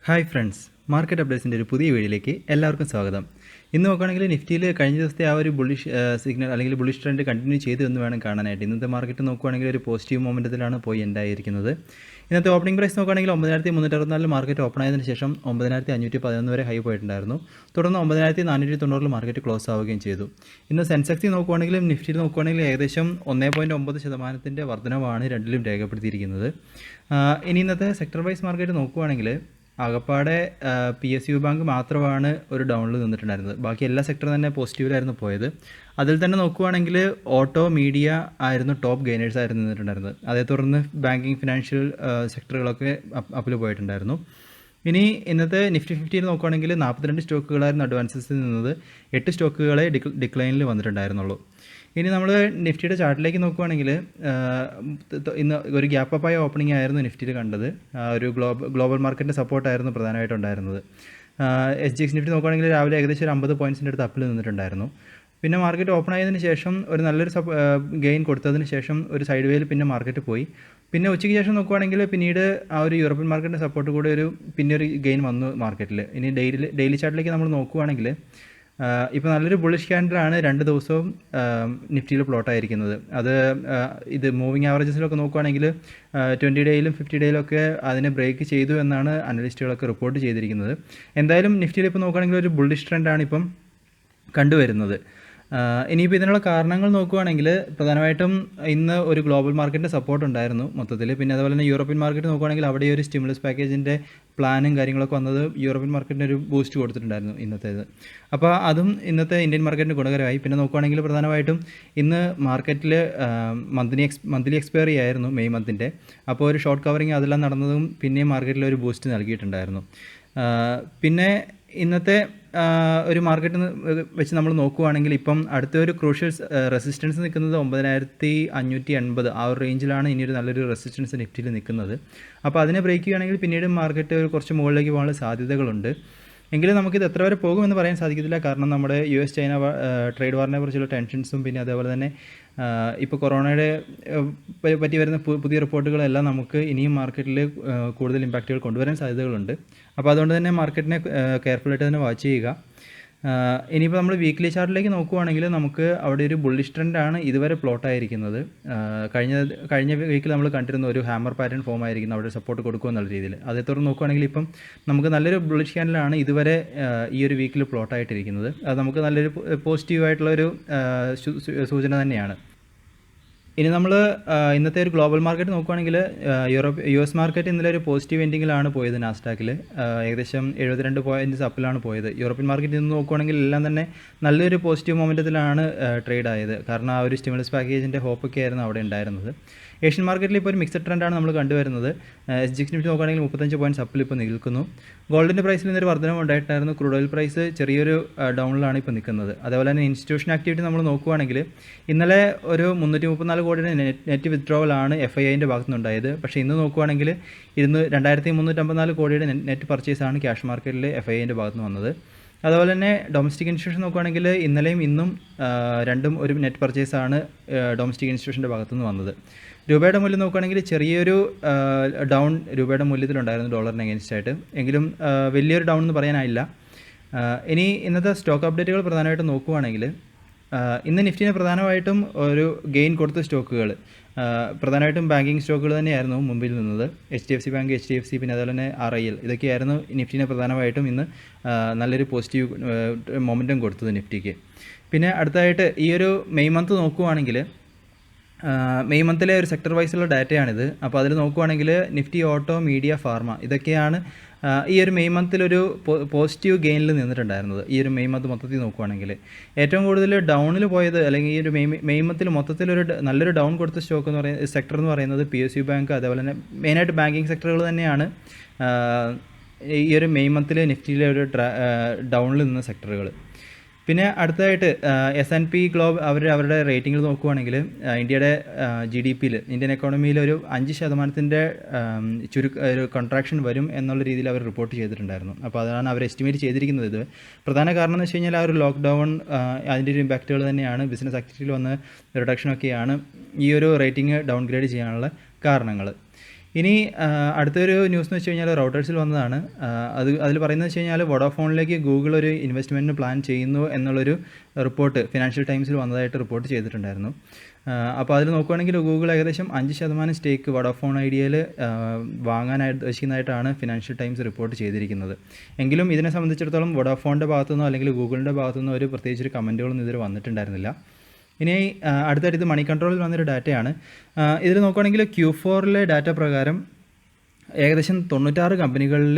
Hi friends, market അപ്ഡേറ്റ്സിൻ്റെ ഒരു പുതിയ വീഡിയോയിലേക്ക് എല്ലാവർക്കും സ്വാഗതം. ഇന്ന് നോക്കുകയാണെങ്കിൽ നിഫ്റ്റിയിൽ കഴിഞ്ഞ ദിവസത്തെ ആ ഒരു ബുള്ളിഷ് സിഗ്നൽ അല്ലെങ്കിൽ ബുള്ളിഷ് ട്രെൻഡ് കണ്ടിന്യൂ ചെയ്തു എന്ന് വേണം കാണാനായിട്ട്. ഇന്നത്തെ മാർക്കറ്റ് നോക്കുകയാണെങ്കിൽ ഒരു പോസിറ്റീവ് മൊമെൻറ്റത്തിലാണ് പോയി എൻഡ് ആയിരിക്കുന്നത്. ഇന്നത്തെ ഓപ്പണിംഗ് പ്രൈസ് നോക്കുകയാണെങ്കിൽ 9364 മാർക്കറ്റ് ഓപ്പൺ ആയതിനു ശേഷം 9511 വരെ ഹൈ പോയിട്ടുണ്ടായിരുന്നു. തുടർന്ന് 9490 മാർക്കറ്റ് ക്ലോസ് ആവുകയും ചെയ്തു. ഇന്ന് സെൻസെക്സിൽ നോക്കുകയാണെങ്കിലും നിഫ്റ്റിയിൽ നോക്കുകയാണെങ്കിലും ഏകദേശം 1.9% വർധനവാണ് രണ്ടിലും രേഖപ്പെടുത്തിയിരിക്കുന്നത്. ഇനി ഇന്നത്തെ സെക്ടർ വൈസ് മാർക്കറ്റ് നോക്കുകയാണെങ്കിൽ ആകപ്പാടെ PSU ബാങ്ക് മാത്രമാണ് ഒരു ഡൗണിൽ നിന്നിട്ടുണ്ടായിരുന്നത്. ബാക്കി എല്ലാ സെക്ടറും തന്നെ പോസിറ്റീവിലായിരുന്നു പോയത്. അതിൽ തന്നെ നോക്കുകയാണെങ്കിൽ ഓട്ടോ, മീഡിയ ആയിരുന്നു ടോപ്പ് ഗെയിനേഴ്സ് ആയിരുന്നു നിന്നിട്ടുണ്ടായിരുന്നത്. അതേ തുടർന്ന് ബാങ്കിങ്, ഫിനാൻഷ്യൽ സെക്ടറുകളൊക്കെ അപ്പിൽ പോയിട്ടുണ്ടായിരുന്നു. ഇനി ഇന്നത്തെ നിഫ്റ്റി 50 നോക്കുകയാണെങ്കിൽ 42 സ്റ്റോക്കുകളായിരുന്നു അഡ്വാൻസസിൽ നിന്നത്. 8 സ്റ്റോക്കുകളെ ഡിക്ലൈനിൽ വന്നിട്ടുണ്ടായിരുന്നുള്ളൂ. ഇനി നമ്മൾ നിഫ്റ്റിയുടെ ചാർട്ടിലേക്ക് നോക്കുകയാണെങ്കിൽ ഇന്ന് ഒരു ഗ്യാപ്പ് അപ്പായ ഓപ്പണിംഗ് ആയിരുന്നു നിഫ്റ്റിയിൽ കണ്ടത്. ഒരു ഗ്ലോബൽ മാർക്കറ്റിൻ്റെ സപ്പോർട്ടായിരുന്നു പ്രധാനമായിട്ടുണ്ടായിരുന്നത്. SGX നിഫ്റ്റി നോക്കുകയാണെങ്കിൽ രാവിലെ ഏകദേശം ഒരു 50 പോയിൻറ്റ്സിൻ്റെ അടുത്ത് അപ്പിൽ നിന്നിട്ടുണ്ടായിരുന്നു. പിന്നെ മാർക്കറ്റ് ഓപ്പൺ ആയതിനു ശേഷം ഒരു നല്ലൊരു ഗെയിൻ കൊടുത്തതിന് ശേഷം ഒരു സൈഡ് വേയിൽ പിന്നെ മാർക്കറ്റ് പോയി. പിന്നെ ഉച്ചയ്ക്ക് ശേഷം നോക്കുകയാണെങ്കിൽ പിന്നീട് ആ ഒരു യൂറോപ്യൻ മാർക്കറ്റിൻ്റെ സപ്പോർട്ട് കൂടെ പിന്നെ ഒരു ഗെയിൻ വന്നു മാർക്കറ്റിൽ. ഇനി ഡെയിലി ചാർട്ടിലേക്ക് നമ്മൾ നോക്കുകയാണെങ്കിൽ ഇപ്പോൾ നല്ലൊരു ബുള്ളിഷ് ക്യാൻഡിലാണ് 2 ദിവസവും നിഫ്റ്റിയിൽ പ്ലോട്ടായിരിക്കുന്നത്. ഇത് മൂവിങ് ആവറേജസിലൊക്കെ നോക്കുകയാണെങ്കിൽ 20 ഡേയിലും 50 ഡേയിലൊക്കെ അതിനെ ബ്രേക്ക് ചെയ്തു എന്നാണ് അനലിസ്റ്റുകളൊക്കെ റിപ്പോർട്ട് ചെയ്തിരിക്കുന്നത്. എന്തായാലും നിഫ്റ്റിയിൽ ഇപ്പോൾ നോക്കുകയാണെങ്കിൽ ഒരു ബുള്ളിഷ് ട്രെൻഡാണ് ഇപ്പം കണ്ടുവരുന്നത്. ഇനിയിപ്പോൾ ഇതിനുള്ള കാരണങ്ങൾ നോക്കുകയാണെങ്കിൽ പ്രധാനമായിട്ടും ഇന്ന് ഒരു ഗ്ലോബൽ മാർക്കറ്റിൻ്റെ സപ്പോർട്ട് ഉണ്ടായിരുന്നു മൊത്തത്തിൽ. പിന്നെ അതുപോലെ തന്നെ യൂറോപ്യൻ മാർക്കറ്റ് നോക്കുകയാണെങ്കിൽ അവിടെ ഒരു സ്റ്റിമുലസ് പാക്കേജിൻ്റെ പ്ലാനും കാര്യങ്ങളൊക്കെ വന്നത് യൂറോപ്യൻ മാർക്കറ്റിന് ഒരു ബൂസ്റ്റ് കൊടുത്തിട്ടുണ്ടായിരുന്നു ഇന്നത്തേത്. അപ്പോൾ അതും ഇന്നത്തെ ഇന്ത്യൻ മാർക്കറ്റിന് ഗുണകരമായി. പിന്നെ നോക്കുകയാണെങ്കിൽ പ്രധാനമായിട്ടും ഇന്ന് മാർക്കറ്റിൽ മന്ത്ലി എക്സ്പയറി ആയിരുന്നു മെയ് മന്തിൻ്റെ. അപ്പോൾ ഒരു ഷോർട്ട് കവറിങ് അതെല്ലാം നടന്നതും പിന്നെയും മാർക്കറ്റിൽ ഒരു ബൂസ്റ്റ് നൽകിയിട്ടുണ്ടായിരുന്നു. പിന്നെ ഇന്നത്തെ ഒരു മാർക്കറ്റ് വെച്ച് നമ്മൾ നോക്കുകയാണെങ്കിൽ ഇപ്പം അടുത്ത ഒരു ക്രൂഷ്യൽ റെസിസ്റ്റൻസ് നിൽക്കുന്നത് 9580 ആ ഒരു റേഞ്ചിലാണ് ഇനിയൊരു നല്ലൊരു റെസിസ്റ്റൻസ് നിഫ്റ്റിയിൽ നിൽക്കുന്നത്. അപ്പോൾ അതിനെ ബ്രേക്ക് ചെയ്യുകയാണെങ്കിൽ പിന്നീട് മാർക്കറ്റ് കുറച്ച് മുകളിലേക്ക് പോകാനുള്ള സാധ്യതകളുണ്ട്. എങ്കിലും നമുക്കിത് എത്ര വരെ പോകുമെന്ന് പറയാൻ സാധിക്കത്തില്ല. കാരണം നമ്മുടെ US ചൈന ട്രേഡ് വാറിനെ കുറിച്ചുള്ള ടെൻഷൻസും പിന്നെ അതേപോലെ തന്നെ ഇപ്പോൾ കൊറോണയുടെ പറ്റി വരുന്ന പുതിയ റിപ്പോർട്ടുകളെല്ലാം നമുക്ക് ഇനിയും മാർക്കറ്റിൽ കൂടുതൽ ഇമ്പാക്റ്റുകൾ കൊണ്ടുവരാൻ സാധ്യതകളുണ്ട്. അപ്പോൾ അതുകൊണ്ട് തന്നെ മാർക്കറ്റിനെ കെയർഫുള്ളായിട്ട് തന്നെ വാച്ച് ചെയ്യുക. ഇനിയിപ്പോൾ നമ്മൾ വീക്ക്ലി ചാർട്ടിലേക്ക് നോക്കുകയാണെങ്കിൽ നമുക്ക് അവിടെ ഒരു ബുള്ളിഷ് ട്രെൻഡാണ് ഇതുവരെ പ്ലോട്ടായിരിക്കുന്നത്. കഴിഞ്ഞ വീക്കിൽ നമ്മൾ കണ്ടിരുന്ന ഒരു ഹാമർ പാറ്റേൺ ഫോം ആയിരിക്കുന്നു അവിടെ സപ്പോർട്ട് കൊടുക്കുമെന്നുള്ള രീതിയിൽ. അതേ തുടർന്ന് നോക്കുകയാണെങ്കിൽ ഇപ്പം നമുക്ക് നല്ലൊരു ബുള്ളിഷ് ക്യാൻഡിലാണ് ഇതുവരെ ഈ ഒരു വീക്കിൽ പ്ലോട്ടായിട്ടിരിക്കുന്നത്. അത് നമുക്ക് നല്ലൊരു പോസിറ്റീവായിട്ടുള്ളൊരു സൂചന തന്നെയാണ്. ഇനി നമ്മൾ ഇന്നത്തെ ഒരു ഗ്ലോബൽ മാർക്കറ്റ് നോക്കുകയാണെങ്കിൽ US മാർക്കറ്റ് ഇന്നലെ ഒരു പോസിറ്റീവ് എൻഡിങ്ങിലാണ് പോയത്. നാസ്ഡാക്കിൽ ഏകദേശം 72 പോയിൻറ്റ്സ് അപ്പിലാണ് പോയത്. യൂറോപ്യൻ മാർക്കറ്റിൽ നിന്ന് നോക്കുകയാണെങ്കിൽ എല്ലാം തന്നെ നല്ലൊരു പോസിറ്റീവ് മൊമെൻറ്റത്തിലാണ് ട്രേഡ് ആയത്. കാരണം ആ ഒരു സ്റ്റിമുലസ് പാക്കേജിൻ്റെ ഹോപ്പൊക്കെ ആയിരുന്നു അവിടെ ഉണ്ടായിരുന്നത്. ഏഷ്യൻ മാർക്കറ്റിൽ ഇപ്പോൾ ഒരു മിക്സഡ് ട്രെൻഡാണ് നമ്മൾ കണ്ടുവരുന്നത്. SGX നിഫ്റ്റി നോക്കുകയാണെങ്കിൽ 35 പോയിൻറ്റ്സ് അപ്പിൽ ഇപ്പോൾ നിൽക്കുന്നു. ഗോൾഡിൻ്റെ പ്രൈസിൽ നിന്നൊരു വർധനം ഉണ്ടായിട്ടായിരുന്നു. ക്രൂഡ് ഓയിൽ പ്രൈസ് ചെറിയൊരു ഡൗണിലാണ് ഇപ്പോൾ നിൽക്കുന്നത്. അതേപോലെ തന്നെ ഇൻസ്റ്റിറ്റ്യൂഷൻ ആക്ടിവിറ്റി നമ്മൾ നോക്കുകയാണെങ്കിൽ ഇന്നലെ ഒരു 334 കോടിയുടെ നെറ്റ് വിത്ഡ്രോവലാണ് FIIൻ്റെ ഭാഗത്തു നിന്നുണ്ടായത്. പക്ഷേ ഇന്ന് നോക്കുകയാണെങ്കിൽ 2354 കോടിയുടെ നെറ്റ് പർച്ചേസാണ് ക്യാഷ് മാർക്കറ്റിൽ FIIൻ്റെ ഭാഗത്തു നിന്ന് വന്നത്. അതുപോലെ തന്നെ ഡൊമസ്റ്റിക് ഇൻസ്റ്റിറ്റ്യൂഷൻ നോക്കുകയാണെങ്കിൽ ഇന്നലെയും ഇന്നും രണ്ടും ഒരു നെറ്റ് പർച്ചേസാണ് ഡൊമസ്റ്റിക് ഇൻസ്റ്റിറ്റ്യൂഷൻ്റെ ഭാഗത്തുനിന്ന് വന്നത്. രൂപയുടെ മൂല്യം നോക്കുകയാണെങ്കിൽ ചെറിയൊരു ഡൗൺ രൂപയുടെ മൂല്യത്തിലുണ്ടായിരുന്നു ഡോളറിന് അഗേൻസ്റ്റ് ആയിട്ട്. എങ്കിലും വലിയൊരു ഡൗൺ എന്ന് പറയാനായില്ല. ഇനി ഇന്നത്തെ സ്റ്റോക്ക് അപ്ഡേറ്റുകൾ പ്രധാനമായിട്ടും നോക്കുകയാണെങ്കിൽ ഇന്ന് നിഫ്റ്റിന് പ്രധാനമായിട്ടും ഒരു ഗെയിൻ കൊടുത്ത സ്റ്റോക്കുകൾ പ്രധാനമായിട്ടും ബാങ്കിങ് സ്റ്റോക്കുകൾ തന്നെയായിരുന്നു മുമ്പിൽ നിന്നത്. HDFC ബാങ്ക്, HDFC പിന്നെ അതുപോലെ തന്നെ RIL ഇതൊക്കെയായിരുന്നു നിഫ്റ്റിനെ പ്രധാനമായിട്ടും ഇന്ന് നല്ലൊരു പോസിറ്റീവ് മൊമെൻറ്റം കൊടുത്തത് നിഫ്റ്റിക്ക്. പിന്നെ അടുത്തതായിട്ട് ഈ ഒരു മെയ് മന്ത് നോക്കുകയാണെങ്കിൽ മെയ് മന്തിലെ ഒരു സെക്ടർ വൈസുള്ള ഡാറ്റയാണിത്. അപ്പോൾ അതിൽ നോക്കുകയാണെങ്കിൽ നിഫ്റ്റി, ഓട്ടോ, മീഡിയ, ഫാർമ ഇതൊക്കെയാണ് ഈ ഒരു മെയ് മന്തിലൊരു പോസിറ്റീവ് ഗെയിനിൽ നിന്നിട്ടുണ്ടായിരുന്നത്. ഈ ഒരു മെയ് മന്ത് മൊത്തത്തിൽ നോക്കുകയാണെങ്കിൽ ഏറ്റവും കൂടുതൽ ഡൗണിൽ പോയത് അല്ലെങ്കിൽ ഈ ഒരു മെയ് മന്തിൽ മൊത്തത്തിലൊരു നല്ലൊരു ഡൗൺ കൊടുത്ത സ്റ്റോക്ക് എന്ന് പറയുന്നത് സെക്ടർ എന്ന് പറയുന്നത് PSU ബാങ്ക്, അതേപോലെ തന്നെ മെയിനായിട്ട് ബാങ്കിങ് സെക്ടറുകൾ തന്നെയാണ് ഈ ഒരു മെയ് മന്തിൽ നിഫ്റ്റിയിലെ ഒരു ഡൗണിൽ നിന്ന സെക്ടറുകൾ. പിന്നെ അടുത്തതായിട്ട് S&P ഗ്ലോബ് അവരുടെ റേറ്റിംഗിൽ നോക്കുകയാണെങ്കിൽ ഇന്ത്യയുടെ GDPയിൽ ഇന്ത്യൻ എക്കോണമിയിൽ ഒരു 5% ഒരു കോൺട്രാക്ഷൻ വരും എന്നുള്ള രീതിയിൽ അവർ റിപ്പോർട്ട് ചെയ്തിട്ടുണ്ടായിരുന്നു. അപ്പോൾ അതാണ് അവർ എസ്റ്റിമേറ്റ് ചെയ്തിരിക്കുന്നത്. ഇത് പ്രധാന കാരണം എന്ന് വെച്ച് കഴിഞ്ഞാൽ ആ ഒരു ലോക്ക്ഡൗൺ അതിൻ്റെ ഒരു ഇമ്പാക്റ്റുകൾ തന്നെയാണ്. ബിസിനസ് ആക്ടിവിറ്റിയിൽ വന്ന റിഡക്ഷനൊക്കെയാണ് ഈ ഒരു റേറ്റിംഗ് ഡൗൺഗ്രേഡ് ചെയ്യാനുള്ള കാരണങ്ങൾ. ഇനി അടുത്തൊരു ന്യൂസ് എന്ന് വെച്ച് കഴിഞ്ഞാൽ റൗട്ടേഴ്സിൽ വന്നതാണ്. അതിൽ പറയുന്നത് വെച്ച് കഴിഞ്ഞാൽ വോഡാഫോണിലേക്ക് ഗൂഗിൾ ഒരു ഇൻവെസ്റ്റ്മെൻറ്റിന് പ്ലാൻ ചെയ്യുന്നു എന്നുള്ളൊരു റിപ്പോർട്ട് ഫിനാൻഷ്യൽ ടൈംസിൽ വന്നതായിട്ട് റിപ്പോർട്ട് ചെയ്തിട്ടുണ്ടായിരുന്നു. അപ്പോൾ അതിൽ നോക്കുകയാണെങ്കിൽ ഗൂഗിൾ ഏകദേശം 5% സ്റ്റേക്ക് വോഡാഫോൺ ഐഡിയയിൽ വാങ്ങാനായിട്ട് ഉദ്ദേശിക്കുന്നതായിട്ടാണ് ഫിനാൻഷ്യൽ ടൈംസ് റിപ്പോർട്ട് ചെയ്തിരിക്കുന്നത്. എങ്കിലും ഇതിനെ സംബന്ധിച്ചിടത്തോളം വോഡാഫോണിൻ്റെ ഭാഗത്തുനിന്നോ അല്ലെങ്കിൽ ഗൂഗിളിൻ്റെ ഭാഗത്തുനിന്നോ ഒരു പ്രത്യേകിച്ചൊരു കമൻറ്റുകളൊന്നും ഇതുവരെ വന്നിട്ടുണ്ടായിരുന്നില്ല. ഇനി അടുത്തായിട്ട് ഇത് മണി കൺട്രോളിൽ വന്നൊരു ഡാറ്റയാണ്. ഇതിൽ നോക്കുകയാണെങ്കിൽ Q4 ഡാറ്റ പ്രകാരം ഏകദേശം 96 കമ്പനികളിൽ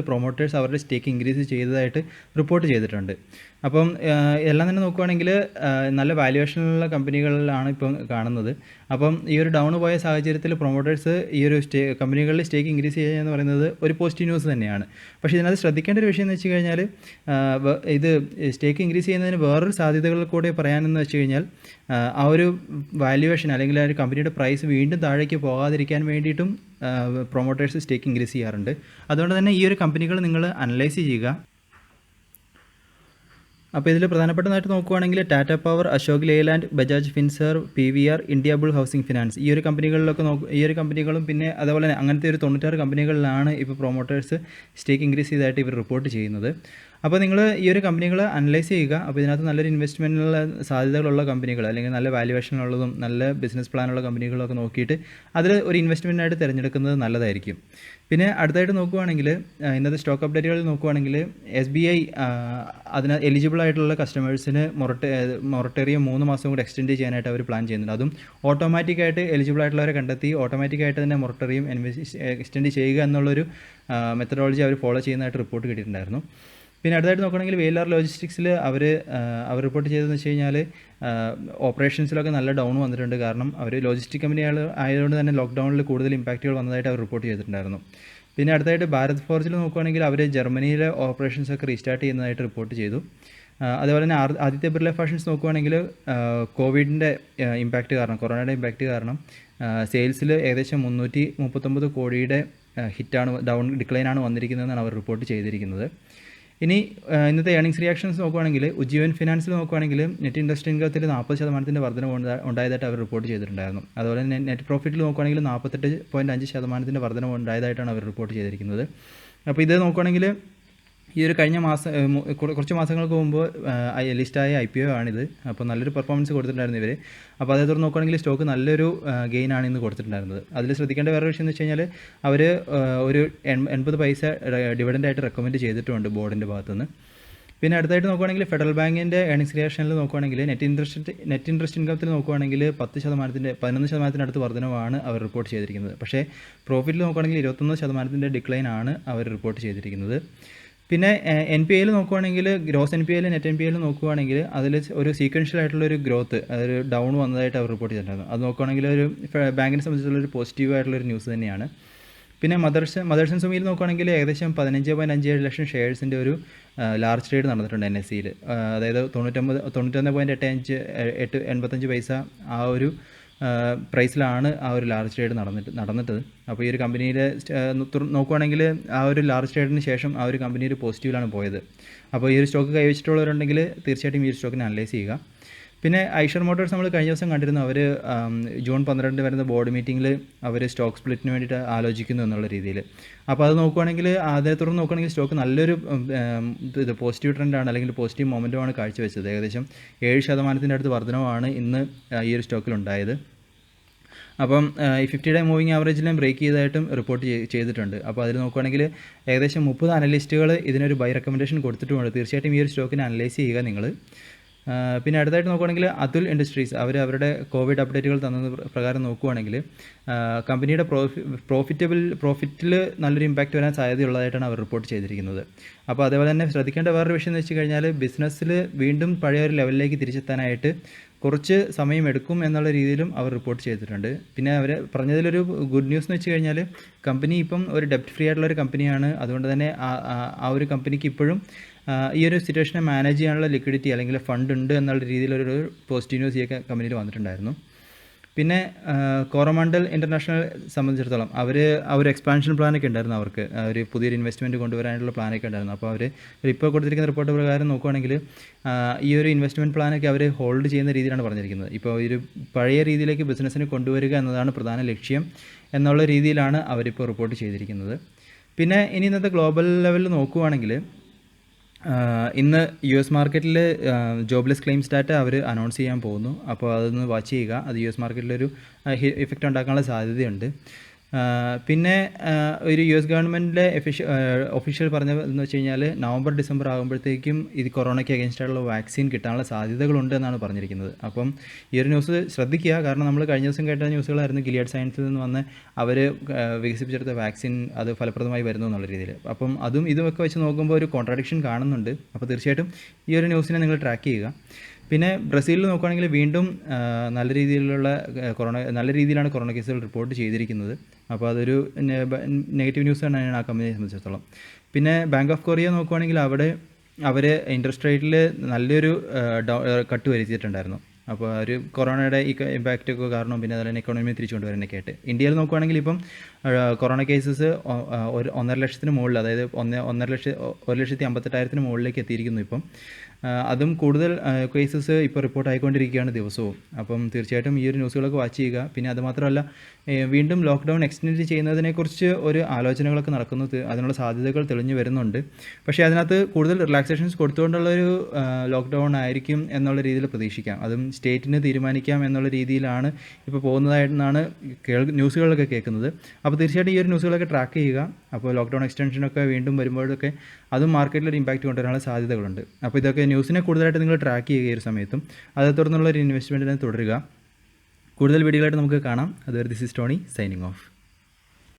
പ്രൊമോട്ടേഴ്സ് അവരുടെ സ്റ്റേക്ക് ഇൻക്രീസ് ചെയ്തതായിട്ട് റിപ്പോർട്ട് ചെയ്തിട്ടുണ്ട്. അപ്പം എല്ലാം തന്നെ നോക്കുകയാണെങ്കിൽ നല്ല വാല്യുവേഷനുള്ള കമ്പനികളിലാണ് ഇപ്പം കാണുന്നത്. അപ്പം ഈ ഒരു ഡൗൺ പോയ സാഹചര്യത്തിൽ പ്രൊമോട്ടേഴ്സ് ഈ ഒരു കമ്പനികളിൽ സ്റ്റേക്ക് ഇൻക്രീസ് ചെയ്യുക എന്ന് പറയുന്നത് ഒരു പോസിറ്റീവ് ന്യൂസ് തന്നെയാണ്. പക്ഷേ ഇതിനകത്ത് ശ്രദ്ധിക്കേണ്ട ഒരു വിഷയം എന്ന് വെച്ച് കഴിഞ്ഞാൽ ഇത് സ്റ്റേക്ക് ഇൻക്രീസ് ചെയ്യുന്നതിന് വേറൊരു സാധ്യതകൾ കൂടി പറയാനെന്ന് വെച്ച് കഴിഞ്ഞാൽ ആ ഒരു വാല്യുവേഷൻ അല്ലെങ്കിൽ ആ ഒരു കമ്പനിയുടെ പ്രൈസ് വീണ്ടും താഴേക്ക് പോകാതിരിക്കാൻ വേണ്ടിയിട്ടും പ്രൊമോട്ടേഴ്സ് സ്റ്റേക്ക് ഇൻക്രീസ് ചെയ്യാറുണ്ട്. അതുകൊണ്ട് തന്നെ ഈ ഒരു കമ്പനികൾ നിങ്ങൾ അനലൈസ് ചെയ്യുക. അപ്പോൾ ഇതിൽ പ്രധാനപ്പെട്ടതായിട്ട് നോക്കുകയാണെങ്കിൽ Tata power, Ashok Leyland, Bajaj Finserv, PVR, India bull housing finance ഈ ഒരു കമ്പനികളും പിന്നെ അതുപോലെ തന്നെ അങ്ങനത്തെ ഒരു 96 കമ്പനികളിലാണ് ഇപ്പോൾ പ്രൊമോട്ടേഴ്സ് സ്റ്റേക്ക് ഇൻക്രീസ് ചെയ്തതായിട്ട് ഇവർ റിപ്പോർട്ട് ചെയ്യുന്നത്. അപ്പോൾ നിങ്ങൾ ഈ ഒരു കമ്പനികൾ അനലൈസ് ചെയ്യുക. അപ്പോൾ ഇതിനകത്ത് നല്ലൊരു ഇൻവെസ്റ്റ്മെൻറ്റിനുള്ള സാധ്യതകളുള്ള കമ്പനികൾ അല്ലെങ്കിൽ നല്ല വാല്യുവേഷനുള്ളതും നല്ല ബിസിനസ് പ്ലാനുള്ള കമ്പനികളൊക്കെ നോക്കിയിട്ട് അതിൽ ഒരു ഇൻവെസ്റ്റ്മെൻറ്റായിട്ട് തിരഞ്ഞെടുക്കുന്നത് നല്ലതായിരിക്കും. പിന്നെ അടുത്തായിട്ട് നോക്കുകയാണെങ്കിൽ ഇന്നത്തെ സ്റ്റോക്ക് അപ്ഡേറ്റുകളിൽ നോക്കുകയാണെങ്കിൽ SBI അതിന് എലിജിബിൾ ആയിട്ടുള്ള കസ്റ്റമേഴ്സിന് മൊറട്ടോറിയം 3 മാസം കൂടി എക്സ്റ്റെൻഡ് ചെയ്യാനായിട്ട് അവർ പ്ലാൻ ചെയ്യുന്നുണ്ട്. അതും ഓട്ടോമാറ്റിക്കായിട്ട് എലിജിബിൾ ആയിട്ടുള്ളവരെ കണ്ടെത്തി ഓട്ടോമാറ്റിക്കായിട്ട് തന്നെ മൊറട്ടോറിയം എക്സ്റ്റെൻഡ് ചെയ്യുക എന്നുള്ളൊരു മെത്തഡോളജി അവർ ഫോളോ ചെയ്യുന്നതായിട്ട് റിപ്പോർട്ട് കിട്ടിയിട്ടുണ്ടായിരുന്നു. പിന്നെ അടുത്തായിട്ട് നോക്കുകയാണെങ്കിൽ VLR ലോജിസ്റ്റിക്സിൽ അവർ റിപ്പോർട്ട് ചെയ്തതെന്ന് വെച്ച് കഴിഞ്ഞാൽ ഓപ്പറേഷൻസിലൊക്കെ നല്ല ഡൗൺ വന്നിട്ടുണ്ട്. കാരണം അവർ ലോജിസ്റ്റിക് കമ്പനികൾ ആയതുകൊണ്ട് തന്നെ ലോക്ക്ഡൗണിൽ കൂടുതൽ ഇമ്പാക്റ്റുകൾ വന്നതായിട്ട് അവർ റിപ്പോർട്ട് ചെയ്തിട്ടുണ്ടായിരുന്നു. പിന്നെ അടുത്തായിട്ട് ഭാരത് ഫോർജിൽ നോക്കുകയാണെങ്കിൽ അവർ ജർമ്മനിയിലെ ഓപ്പറേഷൻസൊക്കെ റീസ്റ്റാർട്ട് ചെയ്യുന്നതായിട്ട് റിപ്പോർട്ട് ചെയ്തു. അതുപോലെ തന്നെ ആദിത്യ ബിർല ഫാഷൻസ് നോക്കുകയാണെങ്കിൽ കോവിഡിൻ്റെ ഇമ്പാക്റ്റ് കാരണം കൊറോണയുടെ ഇമ്പാക്റ്റ് കാരണം സെയിൽസിൽ ഏകദേശം 339 കോടിയുടെ ഡിക്ലൈനാണ് വന്നിരിക്കുന്നതെന്നാണ് അവർ റിപ്പോർട്ട് ചെയ്തിരിക്കുന്നത്. ഇനി ഇന്നത്തെ ഏർണിംഗ്സ് റിയാക്ഷൻസ് നോക്കുകയാണെങ്കിൽ ഉജ്ജീവൻ ഫിനാൻസിൽ നോക്കുകയാണെങ്കിൽ നെറ്റ് ഇൻട്രസ്റ്റ് ഇൻകത്തിൽ 40% വർധനവ് ഉണ്ടായതായിട്ട് അവർ റിപ്പോർട്ട് ചെയ്തിട്ടുണ്ടായിരുന്നു. അതുപോലെ തന്നെ നെറ്റ് പ്രോഫിറ്റിൽ നോക്കുകയാണെങ്കിൽ 48.5% വർധനവ് ഉണ്ടായതായിട്ടാണ് അവർ റിപ്പോർട്ട് ചെയ്തിരിക്കുന്നത്. അപ്പോൾ ഇത് നോക്കുകയാണെങ്കിൽ ഈ ഒരു കഴിഞ്ഞ കുറച്ച് മാസങ്ങൾക്ക് മുമ്പ് ലിസ്റ്റായ IPO ആണിത്. അപ്പോൾ നല്ലൊരു പെർഫോമൻസ് കൊടുത്തിട്ടുണ്ടായിരുന്നു ഇവർ. അപ്പോൾ അതേ തുടർന്ന് നോക്കുകയാണെങ്കിൽ സ്റ്റോക്ക് നല്ലൊരു ഗെയിനാണ് ഇന്ന് കൊടുത്തിട്ടുണ്ടായിരുന്നത്. അതിൽ ശ്രദ്ധിക്കേണ്ട വേറൊരു വിഷയം എന്ന് വെച്ച് കഴിഞ്ഞാൽ അവർ ഒരു 80 പൈസ ഡിവിഡൻ്റായിട്ട് റെക്കമെൻഡ് ചെയ്തിട്ടുമുണ്ട് ബോർഡിൻ്റെ ഭാഗത്തുനിന്ന്. പിന്നെ അടുത്തായിട്ട് നോക്കുകയാണെങ്കിൽ ഫെഡറൽ ബാങ്കിൻ്റെ ഏർണിംഗ്സ് റിയാക്ഷനിൽ നോക്കുകയാണെങ്കിൽ നെറ്റ് ഇൻട്രസ്റ്റ് ഇൻകത്തിൽ നോക്കുകയാണെങ്കിൽ 11% അടുത്ത് വർധനവാണ് അവർ റിപ്പോർട്ട് ചെയ്തിരിക്കുന്നത്. പക്ഷേ പ്രോഫിറ്റിൽ നോക്കുകയാണെങ്കിൽ 21% ഡിക്ലൈൻ ആണ് അവർ റിപ്പോർട്ട് ചെയ്തിരിക്കുന്നത്. പിന്നെ NPAയിൽ നോക്കുകയാണെങ്കിൽ ഗ്രോസ് NPAയിൽ നെറ്റ് NPAയിൽ നോക്കുകയാണെങ്കിൽ അതിൽ ഒരു സീക്വൻഷ്യൽ ആയിട്ടുള്ളൊരു ഗ്രോത്ത് അതൊരു ഡൗൺ വന്നതായിട്ട് അവർ റിപ്പോർട്ട് ചെയ്തിട്ടുണ്ടായിരുന്നു. അത് നോക്കുകയാണെങ്കിൽ ഒരു ബാങ്കിനെ സംബന്ധിച്ചുള്ളൊരു പോസിറ്റീവ് ആയിട്ടുള്ളൊരു ന്യൂസ് തന്നെയാണ്. പിന്നെ മദേഴ്സൺ സുമിയിൽ നോക്കുകയാണെങ്കിൽ ഏകദേശം 15.57 ലക്ഷം ഷെയർസിൻ്റെ ഒരു ലാർജ് ട്രേഡ് നടന്നിട്ടുണ്ട് NSEയിൽ. അതായത് 91.85 പൈസ ആ ഒരു പ്രൈസിലാണ് ആ ഒരു ലാർജ് ട്രേഡ് നടന്നിട്ടത്. അപ്പോൾ ഈ ഒരു കമ്പനിയിലെ നോക്കുകയാണെങ്കിൽ ആ ഒരു ലാർജ് ട്രേഡിന് ശേഷം ആ ഒരു കമ്പനി ഒരു പോസിറ്റീവിലാണ് പോയത്. അപ്പോൾ ഈ ഒരു സ്റ്റോക്ക് കൈവച്ചിട്ടുള്ളവരുണ്ടെങ്കിൽ തീർച്ചയായിട്ടും ഈ ഒരു സ്റ്റോക്കിനെ അനലൈസ് ചെയ്യുക. പിന്നെ ഐഷർ മോട്ടോഴ്സ് നമ്മൾ കഴിഞ്ഞ ദിവസം കണ്ടിരുന്നു. അവർ ജൂൺ 12 വരുന്ന ബോർഡ് മീറ്റിങ്ങിൽ അവർ സ്റ്റോക്ക് സ്പ്ലിറ്റിന് വേണ്ടിയിട്ട് ആലോചിക്കുന്നു എന്നുള്ള രീതിയിൽ. അപ്പോൾ അത് നോക്കുകയാണെങ്കിൽ അതിനെ തുടർന്ന് നോക്കുകയാണെങ്കിൽ സ്റ്റോക്ക് നല്ലൊരു പോസിറ്റീവ് ട്രെൻഡാണ് അല്ലെങ്കിൽ പോസിറ്റീവ് മൊമെൻറ്റമാണ് കാഴ്ചവെച്ചത്. ഏകദേശം 7% അടുത്ത് വർധനമാണ് ഇന്ന് ഈ ഒരു സ്റ്റോക്കിലുണ്ടായത്. അപ്പം ഈ 50-ഡേ മൂവിങ് ആവറേജിലും ബ്രേക്ക് ചെയ്തതായിട്ടും റിപ്പോർട്ട് ചെയ്തിട്ടുണ്ട്. അപ്പോൾ അതിൽ നോക്കുകയാണെങ്കിൽ ഏകദേശം 30 അനലിസ്റ്റുകൾ ഇതിനൊരു ബൈ റെക്കമെൻഡേഷൻ കൊടുത്തിട്ടുമുണ്ട്. തീർച്ചയായിട്ടും ഈ ഒരു സ്റ്റോക്കിനെ അനലൈസ് ചെയ്യുക നിങ്ങൾ. പിന്നെ അടുത്തായിട്ട് നോക്കുകയാണെങ്കിൽ അതുൽ ഇൻഡസ്ട്രീസ് അവരുടെ കോവിഡ് അപ്ഡേറ്റുകൾ തന്നത് പ്രകാരം നോക്കുകയാണെങ്കിൽ കമ്പനിയുടെ പ്രോഫിറ്റിൽ നല്ലൊരു ഇമ്പാക്റ്റ് വരാൻ സാധ്യതയുള്ളതായിട്ടാണ് അവർ റിപ്പോർട്ട് ചെയ്തിരിക്കുന്നത്. അപ്പോൾ അതേപോലെ തന്നെ ശ്രദ്ധിക്കേണ്ട വേറൊരു വിഷയം എന്ന് വെച്ച് കഴിഞ്ഞാൽ ബിസിനസ്സിൽ വീണ്ടും പഴയ ഒരു ലെവലിലേക്ക് തിരിച്ചെത്താനായിട്ട് കുറച്ച് സമയമെടുക്കും എന്നുള്ള രീതിയിലും അവർ റിപ്പോർട്ട് ചെയ്തിട്ടുണ്ട്. പിന്നെ അവർ പറഞ്ഞതിലൊരു ഗുഡ് ന്യൂസ് എന്ന് വെച്ച് കഴിഞ്ഞാൽ കമ്പനി ഇപ്പം ഒരു ഡെപ്റ്റ് ഫ്രീ ആയിട്ടുള്ളൊരു കമ്പനിയാണ്. അതുകൊണ്ട് തന്നെ ആ ഒരു കമ്പനിക്ക് ഇപ്പോഴും ഈ ഒരു സിറ്റുവേഷനെ മാനേജ് ചെയ്യാനുള്ള ലിക്വിഡിറ്റി അല്ലെങ്കിൽ ഫണ്ട് ഉണ്ട് എന്നുള്ള രീതിയിലൊരു പോസിറ്റീവ് ന്യൂസ് ഈ കമ്പനിയിൽ വന്നിട്ടുണ്ടായിരുന്നു. പിന്നെ കോറമണ്ടൽ ഇൻ്റർനാഷണൽ സംബന്ധിച്ചിടത്തോളം അവർ ആ ഒരു എക്സ്പാൻഷൻ പ്ലാനൊക്കെ ഉണ്ടായിരുന്നു, അവർക്ക് ഒരു പുതിയൊരു ഇൻവെസ്റ്റ്മെൻറ്റ് കൊണ്ടുവരാനുള്ള പ്ലാനൊക്കെ ഉണ്ടായിരുന്നു. അപ്പോൾ അവർ ഇപ്പോൾ കൊടുത്തിരിക്കുന്ന റിപ്പോർട്ട് പ്രകാരം നോക്കുകയാണെങ്കിൽ ഈ ഒരു ഇൻവെസ്റ്റ്മെൻറ്റ് പ്ലാനൊക്കെ അവർ ഹോൾഡ് ചെയ്യുന്ന രീതിയിലാണ് പറഞ്ഞിരിക്കുന്നത്. ഇപ്പോൾ ഒരു പഴയ രീതിയിലേക്ക് ബിസിനസ്സിനെ കൊണ്ടുവരിക എന്നതാണ് പ്രധാന ലക്ഷ്യം എന്നുള്ള രീതിയിലാണ് അവരിപ്പോൾ റിപ്പോർട്ട് ചെയ്തിരിക്കുന്നത്. പിന്നെ ഇനി ഇന്നത്തെ ഗ്ലോബൽ ലെവലിൽ നോക്കുകയാണെങ്കിൽ ഇന്ന് US മാർക്കറ്റിൽ ജോബ്ലെസ് ക്ലെയിംസ് ഡാറ്റ അവർ അനൗൺസ് ചെയ്യാൻ പോകുന്നു. അപ്പോൾ അതൊന്ന് വാച്ച് ചെയ്യുക. അത് US മാർക്കറ്റിലൊരു ഇഫക്റ്റ് ഉണ്ടാക്കാനുള്ള സാധ്യതയുണ്ട്. പിന്നെ ഒരു US ഗവൺമെൻറ്റിൻ്റെ ഒഫീഷ്യൽ പറഞ്ഞതെന്ന് വെച്ച് കഴിഞ്ഞാൽ നവംബർ ഡിസംബർ ആകുമ്പോഴത്തേക്കും ഇത് കൊറോണയ്ക്ക് അഗേൻസ്റ്റായിട്ടുള്ള വാക്സിൻ കിട്ടാനുള്ള സാധ്യതകളുണ്ട് എന്നാണ് പറഞ്ഞിരിക്കുന്നത്. അപ്പം ഈ ഒരു ന്യൂസ് ശ്രദ്ധിക്കുക. കാരണം നമ്മൾ കഴിഞ്ഞ ദിവസം കേട്ട ന്യൂസുകളായിരുന്നു ഗിലിയഡ് സയൻസിൽ നിന്ന് വന്ന് അവർ വികസിപ്പിച്ചെടുത്ത വാക്സിൻ അത് ഫലപ്രദമായി വരുന്നു എന്നുള്ള രീതിയിൽ. അപ്പം അതും ഇതുമൊക്കെ വെച്ച് നോക്കുമ്പോൾ ഒരു കോൺട്രാഡിക്ഷൻ കാണുന്നുണ്ട്. അപ്പോൾ തീർച്ചയായിട്ടും ഈ ഒരു ന്യൂസിനെ നിങ്ങൾ ട്രാക്ക് ചെയ്യുക. പിന്നെ ബ്രസീലിൽ നോക്കുകയാണെങ്കിൽ വീണ്ടും നല്ല രീതിയിലാണ് കൊറോണ കേസുകൾ റിപ്പോർട്ട് ചെയ്തിരിക്കുന്നത്. അപ്പോൾ അതൊരു നെഗറ്റീവ് ന്യൂസ് തന്നെയാണ് ആ കമ്പനിയെ സംബന്ധിച്ചിടത്തോളം. പിന്നെ ബാങ്ക് ഓഫ് കൊറിയ നോക്കുകയാണെങ്കിൽ അവർ ഇൻട്രസ്റ്റ് റേറ്റിൽ നല്ലൊരു കട്ട് വരുത്തിയിട്ടുണ്ടായിരുന്നു. അപ്പോൾ ഒരു കൊറോണയുടെ ഈ ഇമ്പാക്റ്റൊക്കെ കാരണം പിന്നെ അതുപോലെ തന്നെ എക്കോണമി തിരിച്ചു കൊണ്ടുവരാനൊക്കെ ആയിട്ട്. ഇന്ത്യയിൽ നോക്കുകയാണെങ്കിൽ ഇപ്പം കൊറോണ കേസസ് 1.5 ലക്ഷത്തിന് മുകളിൽ, അതായത് 1,58,000 മുകളിലേക്ക് എത്തിയിരിക്കുന്നു ഇപ്പം. അതും കൂടുതൽ കേസസ് ഇപ്പോൾ റിപ്പോർട്ട് ആയിക്കൊണ്ടിരിക്കുകയാണ് ദിവസവും. അപ്പം തീർച്ചയായിട്ടും ഈ ഒരു ന്യൂസുകളൊക്കെ വാച്ച് ചെയ്യുക. പിന്നെ അതുമാത്രമല്ല, വീണ്ടും ലോക്ക്ഡൗൺ എക്സ്റ്റെൻഡ് ചെയ്യുന്നതിനെക്കുറിച്ച് ഒരു ആലോചനകളൊക്കെ നടക്കുന്നു. അതിനുള്ള സാധ്യതകൾ തെളിഞ്ഞു വരുന്നുണ്ട്. പക്ഷേ അതിനകത്ത് കൂടുതൽ റിലാക്സേഷൻസ് കൊടുത്തുകൊണ്ടുള്ളൊരു ലോക്ക്ഡൗൺ ആയിരിക്കും എന്നുള്ള രീതിയിൽ പ്രതീക്ഷിക്കാം. അതും സ്റ്റേറ്റിന് തീരുമാനിക്കാം എന്നുള്ള രീതിയിലാണ് ഇപ്പോൾ പോകുന്നതായിട്ടാണ് ന്യൂസുകളൊക്കെ കേൾക്കുന്നത്. അപ്പോൾ തീർച്ചയായിട്ടും ഈ ഒരു ന്യൂസുകളൊക്കെ ട്രാക്ക് ചെയ്യുക. അപ്പോൾ ലോക്ക്ഡൗൺ എക്സ്റ്റൻഷനൊക്കെ വീണ്ടും വരുമ്പോഴൊക്കെ അതും മാർക്കറ്റിലൊരു ഇമ്പാക്റ്റ് കൊണ്ടുവരാനുള്ള സാധ്യതകളുണ്ട്. അപ്പോൾ ഇതൊക്കെ ന്യൂസിനെ കൂടുതലായിട്ട് നിങ്ങൾ ട്രാക്ക് ചെയ്യുക ഈ ഒരു സമയത്തും. അതേ തുടർന്നുള്ള ഒരു ഇൻവെസ്റ്റ്മെൻറ്റിനെ തുടരുക. കൂടുതൽ വീഡിയോകളായിട്ട് നമുക്ക് കാണാം. അതുവരെ this is Tony signing off.